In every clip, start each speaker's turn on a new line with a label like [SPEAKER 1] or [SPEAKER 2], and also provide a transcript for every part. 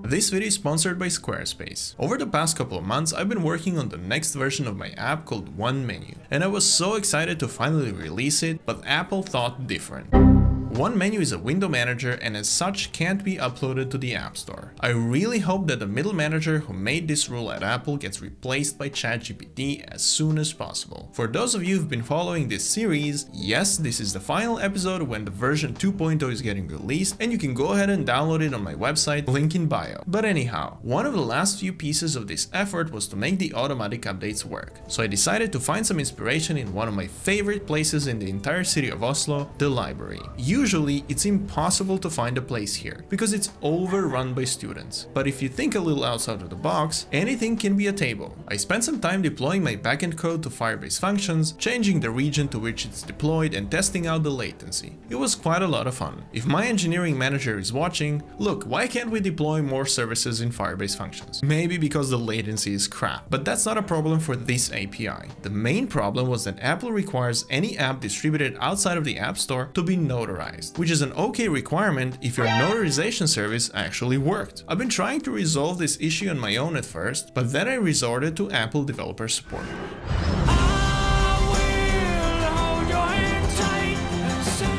[SPEAKER 1] This video is sponsored by Squarespace. Over the past couple of months, I've been working on the next version of my app called One Menu, and I was so excited to finally release it, but Apple thought different. One Menu is a window manager and as such can't be uploaded to the App Store. I really hope that the middle manager who made this rule at Apple gets replaced by ChatGPT as soon as possible. For those of you who've been following this series, yes, this is the final episode when the version 2.0 is getting released, and you can go ahead and download it on my website, link in bio. But anyhow, one of the last few pieces of this effort was to make the automatic updates work. So I decided to find some inspiration in one of my favorite places in the entire city of Oslo, the library. Usually, it's impossible to find a place here, because it's overrun by students. But if you think a little outside of the box, anything can be a table. I spent some time deploying my backend code to Firebase functions, changing the region to which it's deployed and testing out the latency. It was quite a lot of fun. If my engineering manager is watching, look, why can't we deploy more services in Firebase functions? Maybe because the latency is crap, but that's not a problem for this API. The main problem was that Apple requires any app distributed outside of the App Store to be notarized, which is an okay requirement if your notarization service actually worked. I've been trying to resolve this issue on my own at first, but then I resorted to Apple developer support.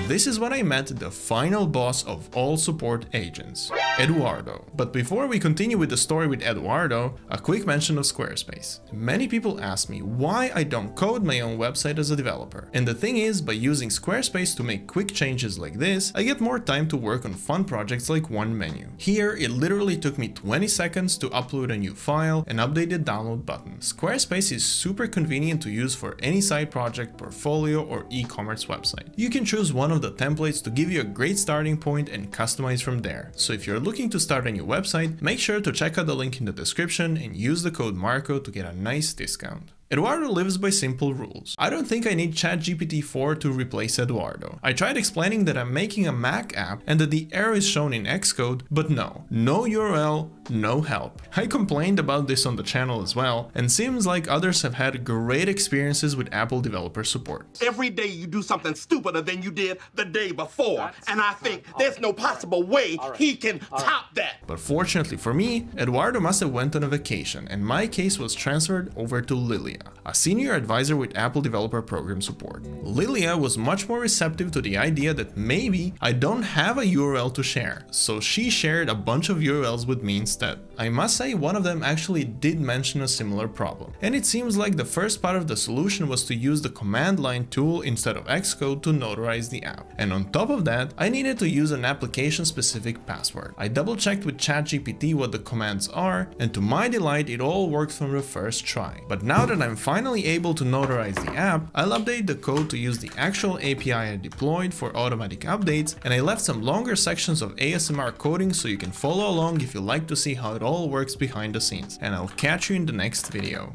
[SPEAKER 1] This is when I met the final boss of all support agents, Eduardo. But before we continue with the story with Eduardo, a quick mention of Squarespace. Many people ask me why I don't code my own website as a developer. And the thing is, by using Squarespace to make quick changes like this, I get more time to work on fun projects like One Menu. Here, it literally took me 20 seconds to upload a new file and update the download button. Squarespace is super convenient to use for any side project, portfolio, or e-commerce website. You can choose one of the templates to give you a great starting point and customize from there. So if you're looking to start a new website, make sure to check out the link in the description and use the code Marco to get a nice discount. Eduardo lives by simple rules. I don't think I need ChatGPT 4 to replace Eduardo. I tried explaining that I'm making a Mac app and that the error is shown in Xcode, but no URL, no help. I complained about this on the channel as well, and seems like others have had great experiences with Apple developer support.
[SPEAKER 2] Every day you do something stupider than you did the day before, and I think there's no possible way he can top that.
[SPEAKER 1] But fortunately for me, Eduardo must have went on a vacation, and my case was transferred over to Lilia, a senior advisor with Apple Developer Program Support. Lilia was much more receptive to the idea that maybe I don't have a URL to share, so she shared a bunch of URLs with me instead. I must say one of them actually did mention a similar problem. And it seems like the first part of the solution was to use the command line tool instead of Xcode to notarize the app. And on top of that, I needed to use an application specific password. I double checked with ChatGPT what the commands are, and to my delight it all worked from the first try. But now that I'm finally able to notarize the app, I'll update the code to use the actual API I deployed for automatic updates, and I left some longer sections of ASMR coding so you can follow along if you like to see how it all works behind the scenes. And I'll catch you in the next video.